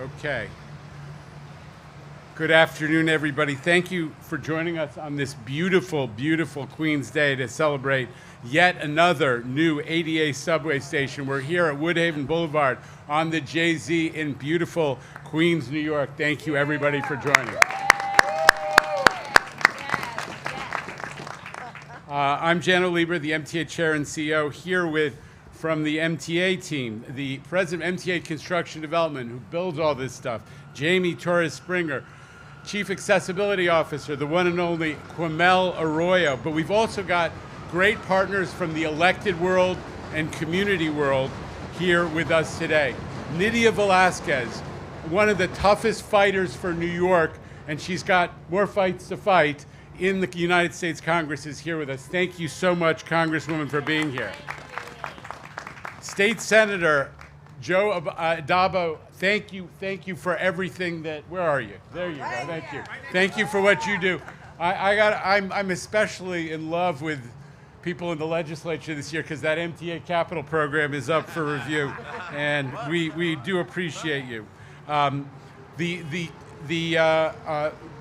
Okay. Good afternoon, everybody. Thank you for joining us on this beautiful, beautiful Queens Day to celebrate yet another new ADA subway station. We're here at Woodhaven Boulevard on the JZ in beautiful Queens, New York. Thank you, everybody, for joining. I'm Jan Lieber, the MTA Chair and CEO, here with, from the MTA team, the President of MTA Construction Development, who builds all this stuff, Jamie Torres-Springer, Chief Accessibility Officer, the one and only Quamel Arroyo. But we've also got great partners from the elected world and community world here with us today. Nydia Velasquez, one of the toughest fighters for New York, and she's got more fights to fight in the United States Congress, is here with us. Thank you so much, Congresswoman, for being here. State Senator Joe Adabo, thank you for everything that, where are you? There you go, thank you. Thank you for what you do. I'm especially in love with people in the legislature this year because that MTA capital program is up for review, and we do appreciate you.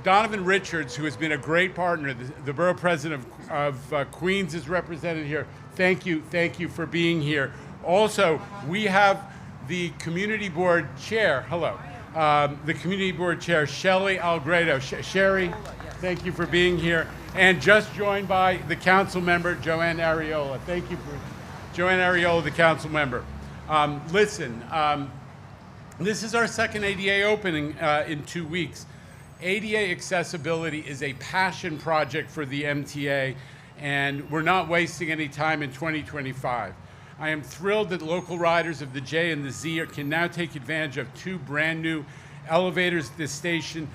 Donovan Richards, who has been a great partner, the borough president of Queens, is represented here. Thank you for being here. Also, we have the community board chair, hello, the community board chair, Shelly Algredo. Sherry, thank you for being here. And just joined by the council member, Joanne Ariola. Thank you for Joanne Ariola, the council member. This is our second ADA opening in 2 weeks. ADA accessibility is a passion project for the MTA, and we're not wasting any time in 2025. I am thrilled that local riders of the J and the Z can now take advantage of 2 brand new elevators at this station.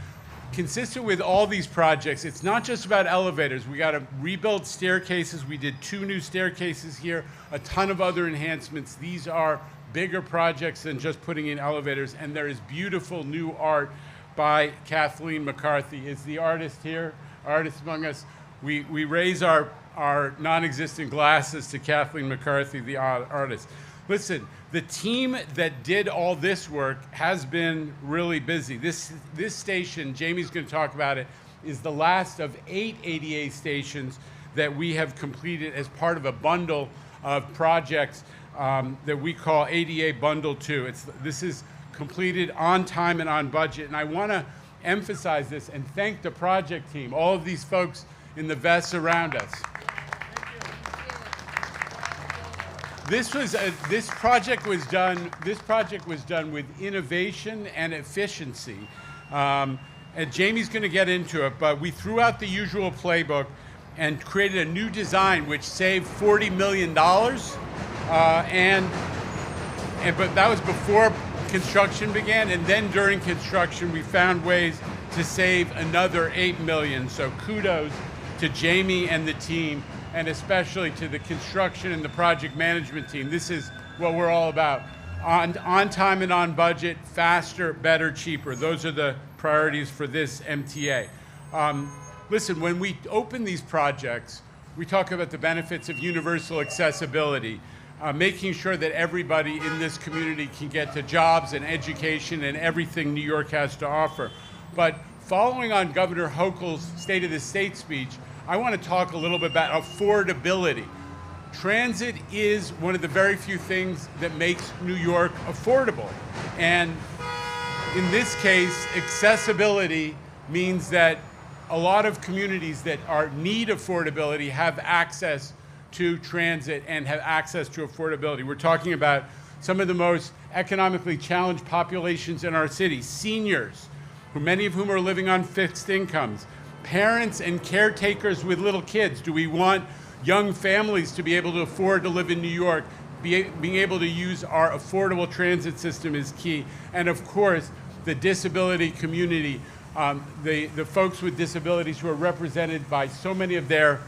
Consistent with all these projects, it's not just about elevators. We got to rebuild staircases. We did 2 new staircases here, a ton of other enhancements. These are bigger projects than just putting in elevators, and there is beautiful new art by Kathleen McCarthy. Is the artist here? Artist among us? We raise our non-existent glasses to Kathleen McCarthy, the artist. Listen, the team that did all this work has been really busy. This station, Jamie's going to talk about it, is the last of 8 ADA stations that we have completed as part of a bundle of projects that we call ADA Bundle 2. This is completed on time and on budget, and I want to emphasize this and thank the project team, all of these folks in the vests around us. This project was done with innovation and efficiency, and Jamie's going to get into it. But we threw out the usual playbook and created a new design which saved $40 million, but that was before construction began, and then during construction we found ways to save another $8 million. So kudos to Jamie and the team, and especially to the construction and the project management team. This is what we're all about. On time and on budget, faster, better, cheaper. Those are the priorities for this MTA. Listen, when we open these projects, we talk about the benefits of universal accessibility, making sure that everybody in this community can get to jobs and education and everything New York has to offer. But following on Governor Hochul's State of the State speech, I want to talk a little bit about affordability. Transit is one of the very few things that makes New York affordable. And in this case, accessibility means that a lot of communities that need affordability have access to transit and have access to affordability. We're talking about some of the most economically challenged populations in our city, seniors, many of whom are living on fixed incomes, parents and caretakers with little kids. Do we want young families to be able to afford to live in New York? Being able to use our affordable transit system is key. And of course, the disability community, the folks with disabilities who are represented by so many of their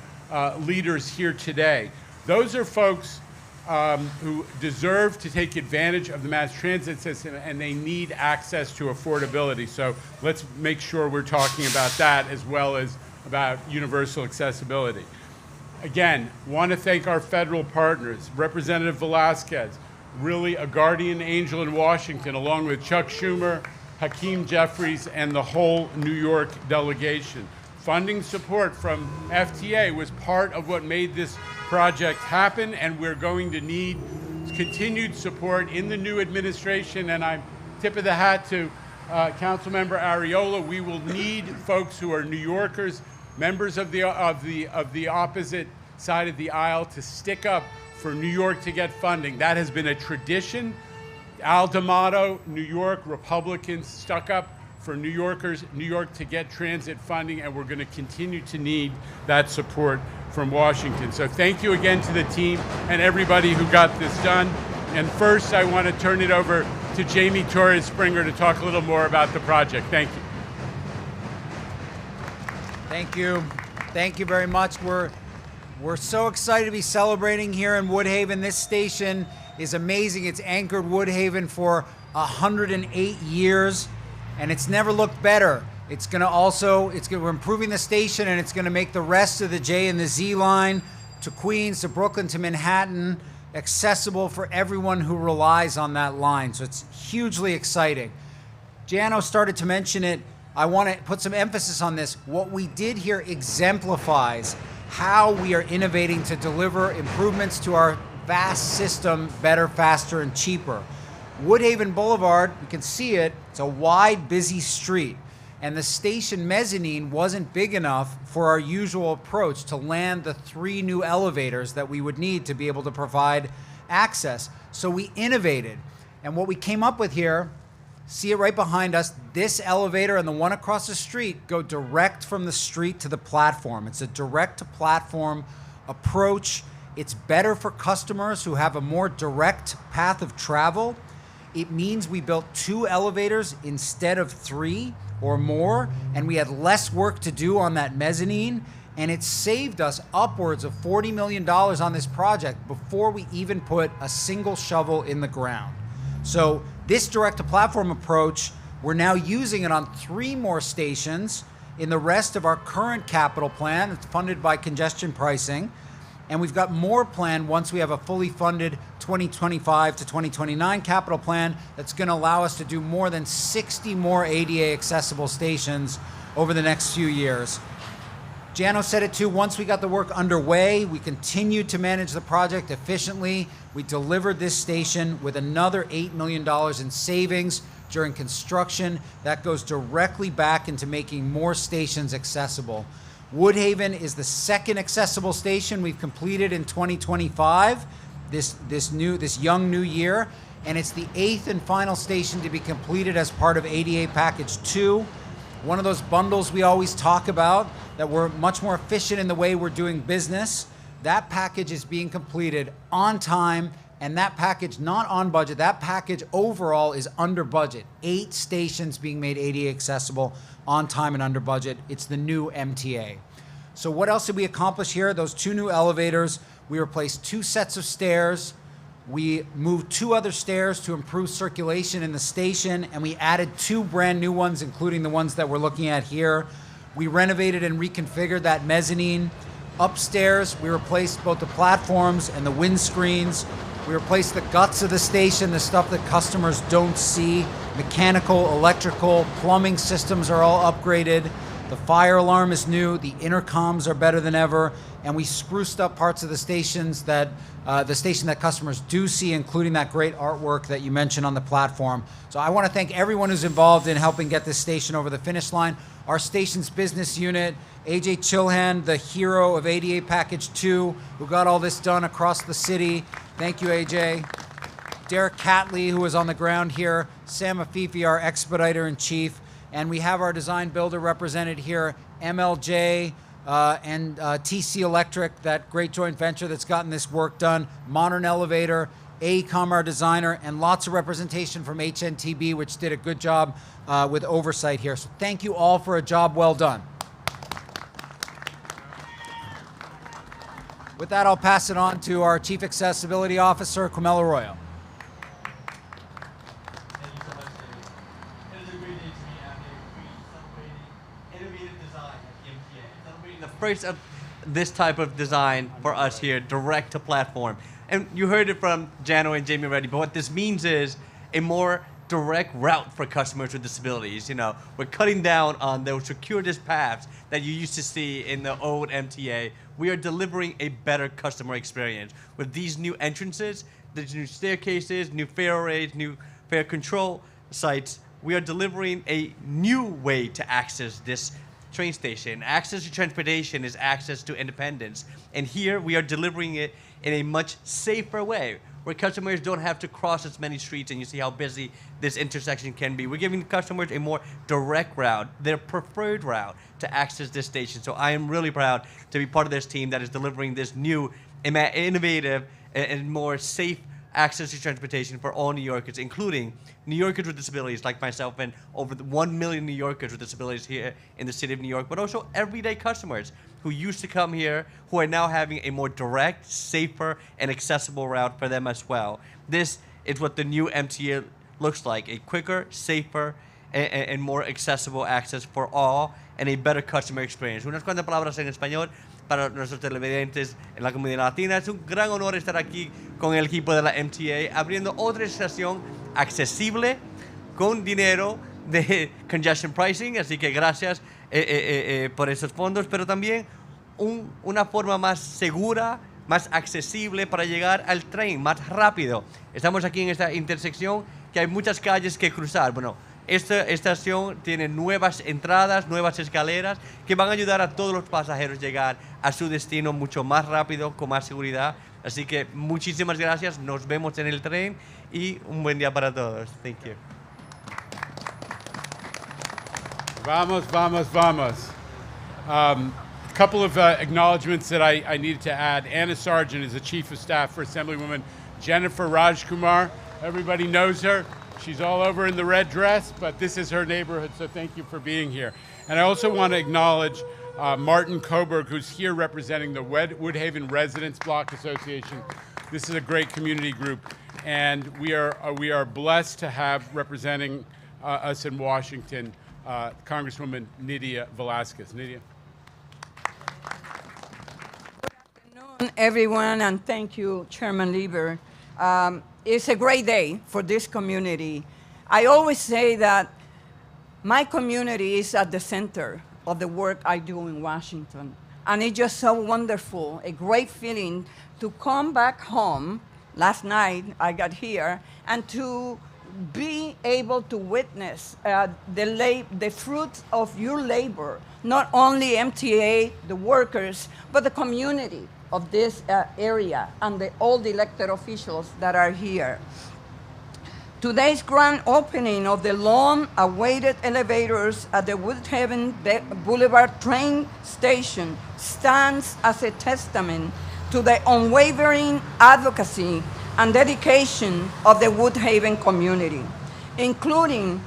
leaders here today. Those are folks who deserve to take advantage of the mass transit system, and they need access to affordability. So let's make sure we're talking about that as well as about universal accessibility. Again, want to thank our federal partners, Representative Velasquez, really a guardian angel in Washington, along with Chuck Schumer, Hakeem Jeffries, and the whole New York delegation. Funding support from FTA was part of what made this project happen, and we're going to need continued support in the new administration, and I'm tip of the hat to Councilmember Ariola. We will need folks who are New Yorkers, members of the opposite side of the aisle, to stick up for New York to get funding. That has been a tradition. Al D'Amato, New York, Republicans stuck up for New Yorkers, New York to get transit funding, and we're going to continue to need that support from Washington. So thank you again to the team and everybody who got this done. And first, I want to turn it over to Jamie Torres-Springer to talk a little more about the project. Thank you. Thank you. Thank you very much. We're so excited to be celebrating here in Woodhaven. This station is amazing. It's anchored Woodhaven for 108 years, and it's never looked better. We're improving the station, and it's gonna make the rest of the J and the Z line to Queens, to Brooklyn, to Manhattan accessible for everyone who relies on that line. So it's hugely exciting. Jano started to mention it. I want to put some emphasis on this. What we did here exemplifies how we are innovating to deliver improvements to our vast system better, faster, and cheaper. Woodhaven Boulevard, you can see it, it's a wide, busy street. And the station mezzanine wasn't big enough for our usual approach to land the 3 new elevators that we would need to be able to provide access. So we innovated. And what we came up with here, see it right behind us, this elevator and the one across the street go direct from the street to the platform. It's a direct to platform approach. It's better for customers who have a more direct path of travel. It means we built 2 elevators instead of 3 or more, and we had less work to do on that mezzanine, and it saved us upwards of $40 million on this project before we even put a single shovel in the ground. So this direct-to-platform approach, we're now using it on 3 more stations in the rest of our current capital plan. It's funded by congestion pricing. And we've got more planned once we have a fully funded 2025 to 2029 capital plan that's going to allow us to do more than 60 more ADA accessible stations over the next few years. Jano said it too, once we got the work underway, we continued to manage the project efficiently. We delivered this station with another $8 million in savings during construction. That goes directly back into making more stations accessible. Woodhaven is the 2nd accessible station we've completed in 2025, this young new year, and it's the 8th and final station to be completed as part of ADA Package 2. One of those bundles we always talk about, that we're much more efficient in the way we're doing business. That package is being completed on time, and that package not on budget. That package overall is under budget. 8 stations being made ADA accessible on time and under budget. It's the new MTA. So what else did we accomplish here? Those 2 new elevators. We replaced 2 sets of stairs. We moved 2 other stairs to improve circulation in the station, and we added 2 brand new ones, including the ones that we're looking at here. We renovated and reconfigured that mezzanine. Upstairs, we replaced both the platforms and the windscreens. We replaced the guts of the station, the stuff that customers don't see. Mechanical, electrical, plumbing systems are all upgraded. The fire alarm is new. The intercoms are better than ever. And we spruced up parts of the stations that the station that customers do see, including that great artwork that you mentioned on the platform. So I want to thank everyone who's involved in helping get this station over the finish line. Our station's business unit, AJ Chilhan, the hero of ADA Package 2, who got all this done across the city. Thank you, AJ. Derek Catley, who was on the ground here. Sam Afifi, our expediter-in-chief. And we have our design builder represented here, MLJ, and TC Electric, that great joint venture that's gotten this work done. Modern Elevator, AECOM, our designer, and lots of representation from HNTB, which did a good job with oversight here. So thank you all for a job well done. With that, I'll pass it on to our Chief Accessibility Officer, Camilla Arroyo. Thank you so much, David. It is a great day to be out here celebrating innovative design at the MTA. Celebrating the first of this type of design for us here, direct to platform. And you heard it from Jano and Jamie already, but what this means is a more direct route for customers with disabilities. You know, we're cutting down on those circuitous paths that you used to see in the old MTA. We are delivering a better customer experience. With these new entrances, the new staircases, new fare arrays, new fare control sites, we are delivering a new way to access this train station. Access to transportation is access to independence. And here we are delivering it in a much safer way, where customers don't have to cross as many streets, and you see how busy this intersection can be. We're giving customers a more direct route, their preferred route to access this station. So I am really proud to be part of this team that is delivering this new, innovative, and more safe access to transportation for all New Yorkers, including New Yorkers with disabilities like myself and over 1 million New Yorkers with disabilities here in the city of New York, but also everyday customers who used to come here who are now having a more direct, safer, and accessible route for them as well. This is what the new MTA looks like, a quicker, safer, and more accessible access for all and a better customer experience. Unas cuantas palabras en español para nuestros televidentes en la comunidad latina. Es un gran honor estar aquí con el equipo de la MTA, abriendo otra estación accesible, con dinero de congestion pricing, así que gracias por esos fondos, pero también una forma más segura, más accesible para llegar al tren, más rápido. Estamos aquí en esta intersección que hay muchas calles que cruzar. Bueno, esta estación tiene nuevas entradas, nuevas escaleras que van a ayudar a todos los pasajeros a llegar a su destino mucho más rápido, con más seguridad. Así que muchísimas gracias, nos vemos en el tren y un buen día para todos. Thank you. Vamos, vamos, vamos. A couple of acknowledgments that I needed to add. Anna Sargent is the Chief of Staff for Assemblywoman Jennifer Rajkumar. Everybody knows her. She's all over in the red dress, but this is her neighborhood, so thank you for being here. And I also want to acknowledge Martin Coburg, who's here representing the Woodhaven Residents Block Association. This is a great community group, and we are blessed to have representing us in Washington, Congresswoman Nydia Velázquez. Nydia. Good afternoon, everyone, and thank you, Chairman Lieber. It's a great day for this community. I always say that my community is at the center of the work I do in Washington. And it's just so wonderful, a great feeling to come back home. Last night I got here, and to be able to witness the fruits of your labor, not only MTA, the workers, but the community of this area and all the elected officials that are here. Today's grand opening of the long-awaited elevators at the Woodhaven Boulevard train station stands as a testament to the unwavering advocacy and dedication of the Woodhaven community, including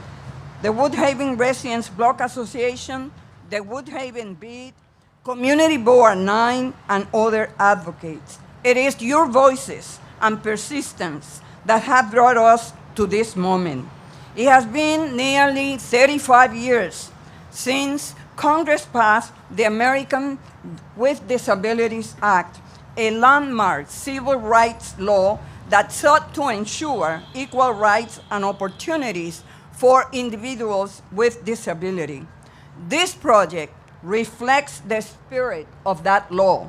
the Woodhaven Residents Block Association, the Woodhaven Blvd, Community Board 9, and other advocates. It is your voices and persistence that have brought us to this moment. It has been nearly 35 years since Congress passed the American with Disabilities Act, a landmark civil rights law that sought to ensure equal rights and opportunities for individuals with disability. This project reflects the spirit of that law,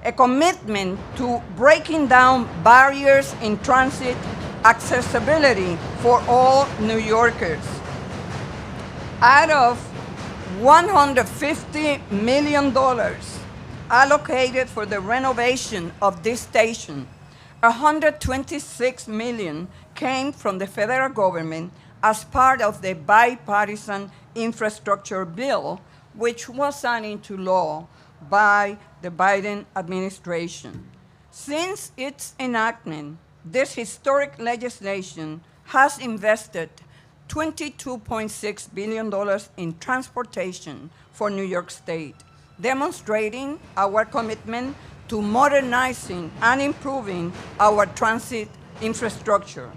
a commitment to breaking down barriers in transit accessibility for all New Yorkers. Out of $150 million allocated for the renovation of this station, $126 million came from the federal government as part of the bipartisan infrastructure bill, which was signed into law by the Biden administration. Since its enactment, this historic legislation has invested $22.6 billion in transportation for New York State, demonstrating our commitment to modernizing and improving our transit infrastructure.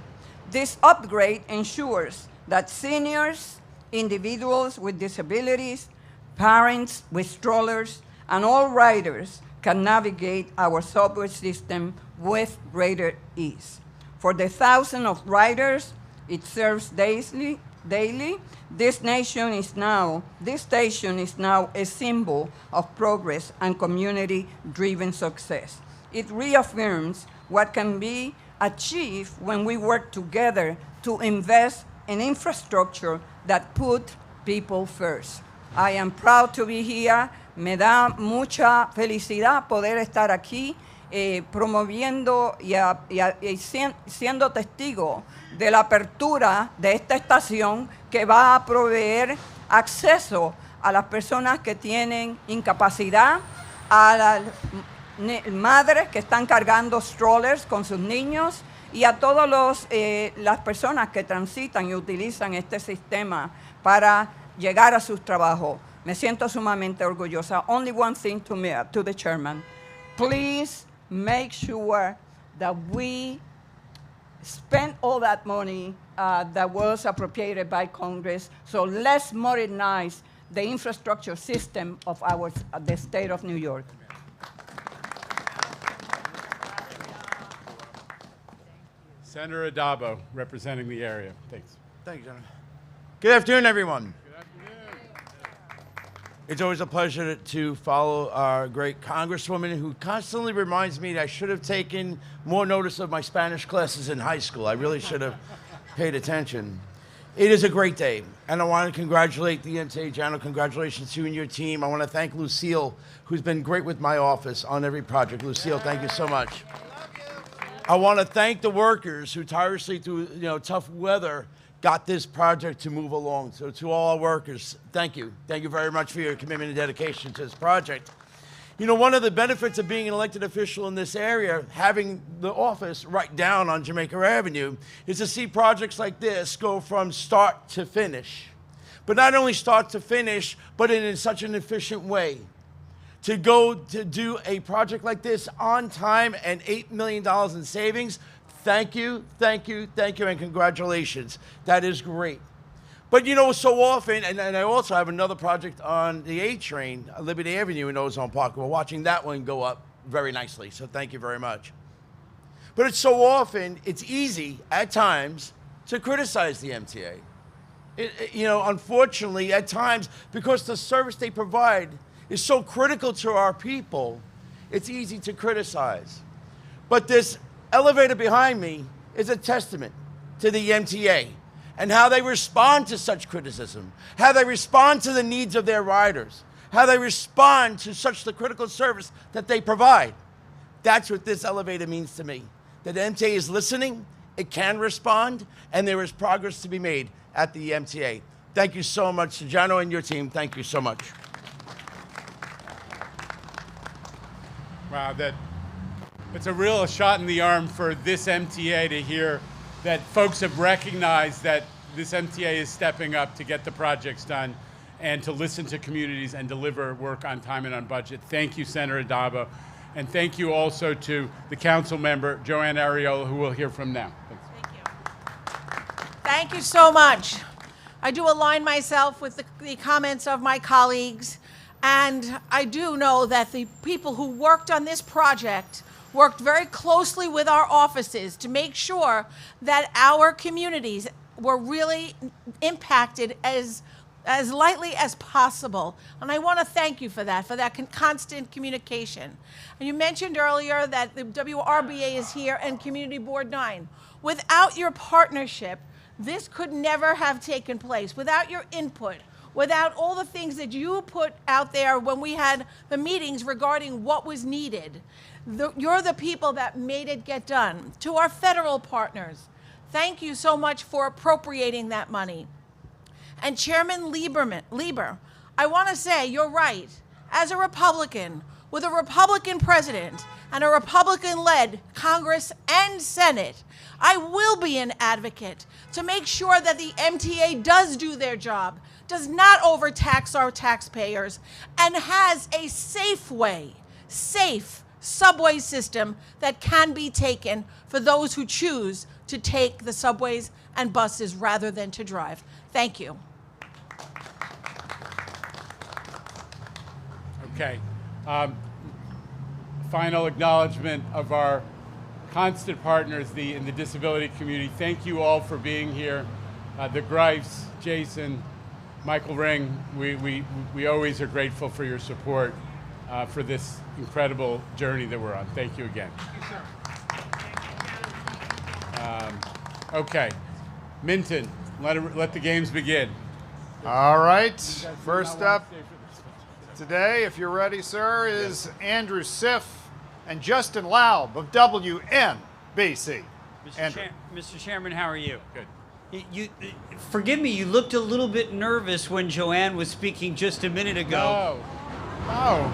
This upgrade ensures that seniors, individuals with disabilities, parents with strollers, and all riders can navigate our subway system with greater ease. For the thousands of riders it serves daily. This station is now a symbol of progress and community-driven success. It reaffirms what can be achieved when we work together to invest in infrastructure that put people first. I am proud to be here. Me da mucha felicidad poder estar aquí promoviendo y siendo testigo de la apertura de esta estación que va a proveer acceso a las personas que tienen incapacidad, a las madres que están cargando strollers con sus niños y a todas las personas que transitan y utilizan este sistema para llegar a sus trabajos. Me siento sumamente orgullosa. Only one thing to the chairman. Please make sure that we spend all that money that was appropriated by Congress. So let's modernize the infrastructure system of the state of New York. Senator Adabo, representing the area. Thanks. Thank you, gentlemen. Good afternoon, everyone. It's always a pleasure to follow our great Congresswoman who constantly reminds me that I should have taken more notice of my Spanish classes in high school. I really should have paid attention. It is a great day, and I want to congratulate the MTA General. Congratulations to you and your team. I want to thank Lucille, who's been great with my office on every project. Lucille, thank you so much. I want to thank the workers who tirelessly through tough weather got this project to move along. So to all our workers, thank you. Thank you very much for your commitment and dedication to this project. You know, one of the benefits of being an elected official in this area, having the office right down on Jamaica Avenue, is to see projects like this go from start to finish. But not only start to finish, but in such an efficient way. To go to do a project like this on time and $8 million in savings, thank you, thank you, thank you, and congratulations. That is great. But so often, and I also have another project on the A train, Liberty Avenue in Ozone Park. We're watching that one go up very nicely, so thank you very much. But it's so often, it's easy at times to criticize the MTA. Unfortunately, at times, because the service they provide is so critical to our people, it's easy to criticize. But this elevator behind me is a testament to the MTA and how they respond to such criticism, how they respond to the needs of their riders, how they respond to such the critical service that they provide. That's what this elevator means to me, that the MTA is listening, it can respond, and there is progress to be made at the MTA. Thank you so much, Giano and your team. Thank you so much. Wow, it's a real shot in the arm for this MTA to hear that folks have recognized that this MTA is stepping up to get the projects done and to listen to communities and deliver work on time and on budget. Thank you, Senator Adabo. And thank you also to the council member, Joanne Ariola, who we'll hear from now. Thanks. Thank you. Thank you so much. I do align myself with the comments of my colleagues. And I do know that the people who worked on this project worked very closely with our offices to make sure that our communities were really impacted as lightly as possible. And I want to thank you for that constant communication. And you mentioned earlier that the WRBA is here and Community Board 9. Without your partnership, this could never have taken place. Without your input, without all the things that you put out there when we had the meetings regarding what was needed. You're the people that made it get done. To our federal partners, thank you so much for appropriating that money. And Chairman Lieber, I want to say you're right. As a Republican, with a Republican president and a Republican-led Congress and Senate, I will be an advocate to make sure that the MTA does do their job, does not overtax our taxpayers, and has a safe subway system that can be taken for those who choose to take the subways and buses rather than to drive. Thank you. Okay. Final acknowledgement of our constant partners in the disability community. Thank you all for being here. The Greifs, Jason, Michael Ring, we always are grateful for your support for this incredible journey that we're on. Thank you again. Okay, Minton, let the games begin. All right, first up today, if you're ready, sir, is Andrew Siff and Justin Laub of WNBC. Mr. Chairman, how are you? Good. You forgive me. You looked a little bit nervous when Joanne was speaking just a minute ago. No,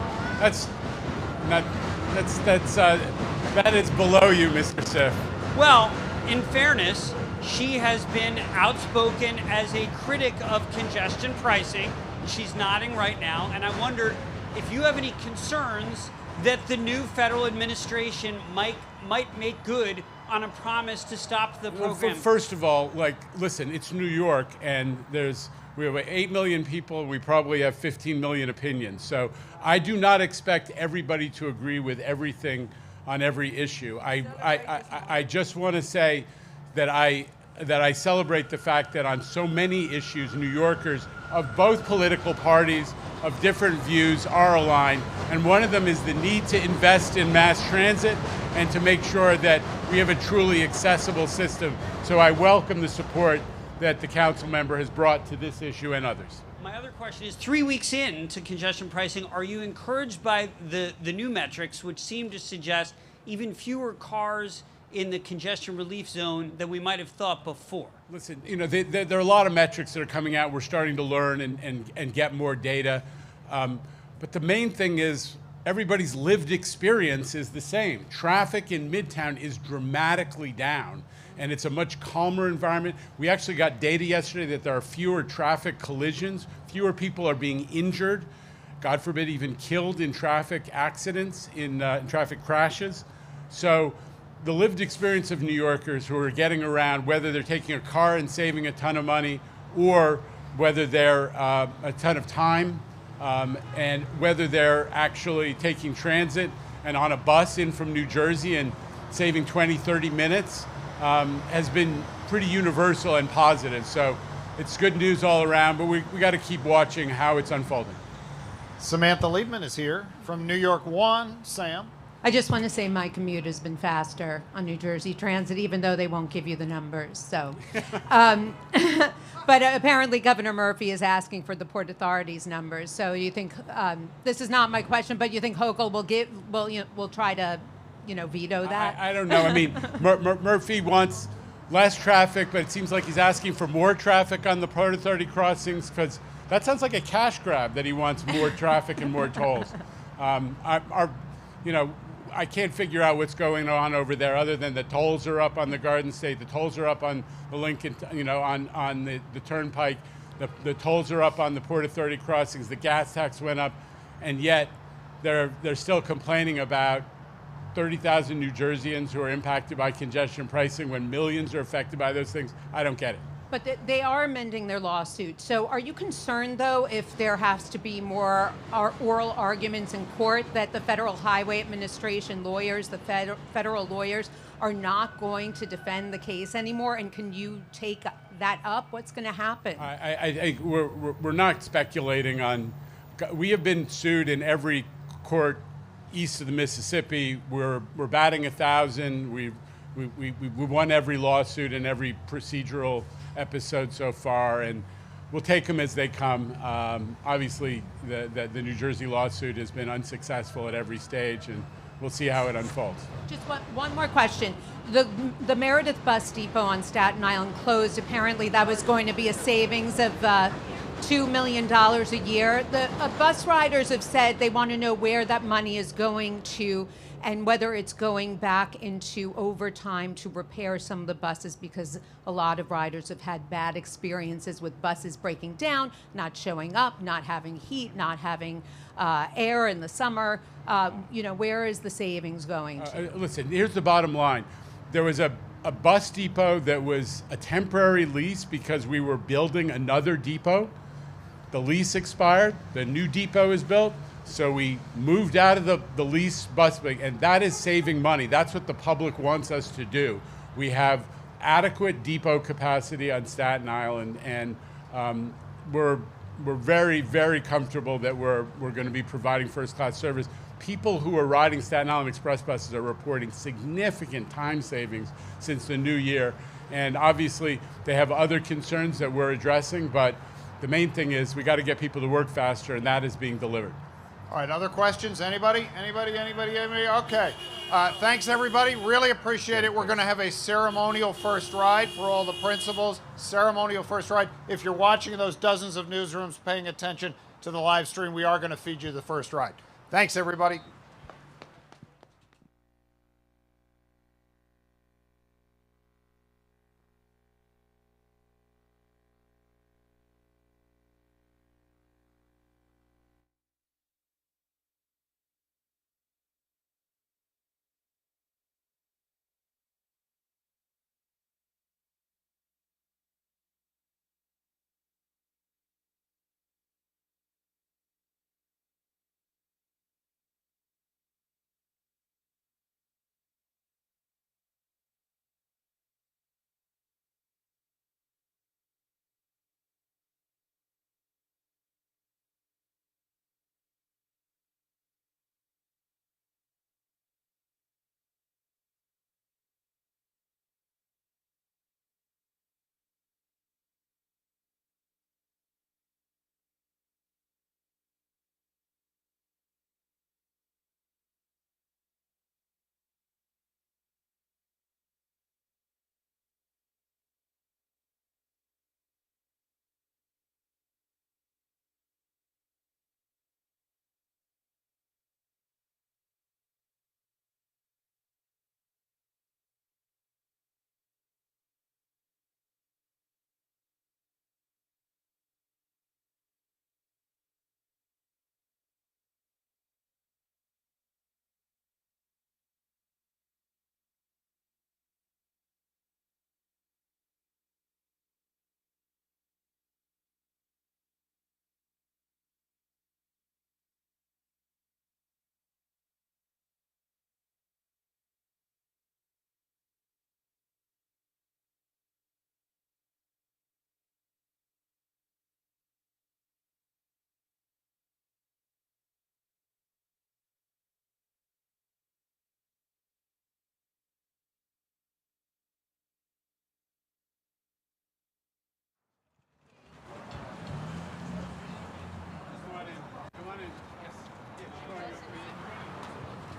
that is below you, Mr. Siff. Well, in fairness, she has been outspoken as a critic of congestion pricing. She's nodding right now, and I wondered if you have any concerns that the new federal administration might make good on a promise to stop the program. First of all, listen, it's New York, and we have 8 million people. We probably have 15 million opinions. So I do not expect everybody to agree with everything on every issue. I just want to say that I celebrate the fact that on so many issues, New Yorkers of both political parties, of different views, are aligned. And one of them is the need to invest in mass transit and to make sure that we have a truly accessible system. So I welcome the support that the council member has brought to this issue and others. My other question is, 3 weeks into congestion pricing, are you encouraged by the new metrics, which seem to suggest even fewer cars in the congestion relief zone than we might have thought before? Listen, there are a lot of metrics that are coming out. We're starting to learn and get more data. But the main thing is everybody's lived experience is the same. Traffic in Midtown is dramatically down, and it's a much calmer environment. We actually got data yesterday that there are fewer traffic collisions, fewer people are being injured, God forbid even killed in traffic accidents, in traffic crashes. So the lived experience of New Yorkers who are getting around, whether they're taking a car and saving a ton of money, or whether they're a ton of time, and whether they're actually taking transit and on a bus in from New Jersey and saving 20, 30 minutes, has been pretty universal and positive. So it's good news all around, but we got to keep watching how it's unfolding. Samantha Liebman is here from New York One. Sam? I just want to say my commute has been faster on New Jersey Transit, even though they won't give you the numbers. So, but apparently Governor Murphy is asking for the Port Authority's numbers. So you think this is not my question, but you think Hochul will try to, veto that? I don't know. I mean, Murphy wants less traffic, but it seems like he's asking for more traffic on the Port Authority crossings, because that sounds like a cash grab that he wants more traffic and more tolls. I can't figure out what's going on over there other than the tolls are up on the Garden State, the tolls are up on the Lincoln, on the Turnpike, the tolls are up on the Port Authority crossings, the gas tax went up, and yet they're still complaining about 30,000 New Jerseyans who are impacted by congestion pricing when millions are affected by those things. I don't get it. But they are amending their lawsuit. So are you concerned, though, if there has to be more oral arguments in court, that the Federal Highway Administration lawyers, the federal lawyers, are not going to defend the case anymore? And can you take that up? What's going to happen? We're not speculating on. We have been sued in every court east of the Mississippi. We're batting 1,000. We won every lawsuit and every procedural episode so far, and we'll take them as they come. Obviously, the New Jersey lawsuit has been unsuccessful at every stage, and we'll see how it unfolds. Just one more question. The Meredith Bus Depot on Staten Island closed. Apparently, that was going to be a savings of $2 million a year. The bus riders have said they want to know where that money is going to, and whether it's going back into overtime to repair some of the buses, because a lot of riders have had bad experiences with buses breaking down, not showing up, not having heat, not having air in the summer. Where is the savings going to? Listen, here's the bottom line. There was a bus depot that was a temporary lease because we were building another depot. The lease expired, the new depot is built. So we moved out of the lease bus, and that is saving money. That's what the public wants us to do. We have adequate depot capacity on Staten Island, and we're very, very comfortable that we're going to be providing first-class service. People who are riding Staten Island Express buses are reporting significant time savings since the new year. And obviously, they have other concerns that we're addressing, but the main thing is we got to get people to work faster, and that is being delivered. All right, other questions? Anybody? Anybody? Okay. Thanks, everybody. Really appreciate it. We're going to have a ceremonial first ride for all the principals. Ceremonial first ride. If you're watching those dozens of newsrooms paying attention to the live stream, we are going to feed you the first ride. Thanks, everybody.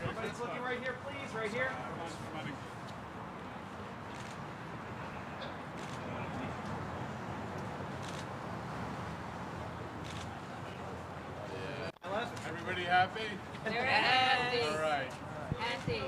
Everybody's looking right here, please, right here. Everybody happy? They're happy. All right. Happy.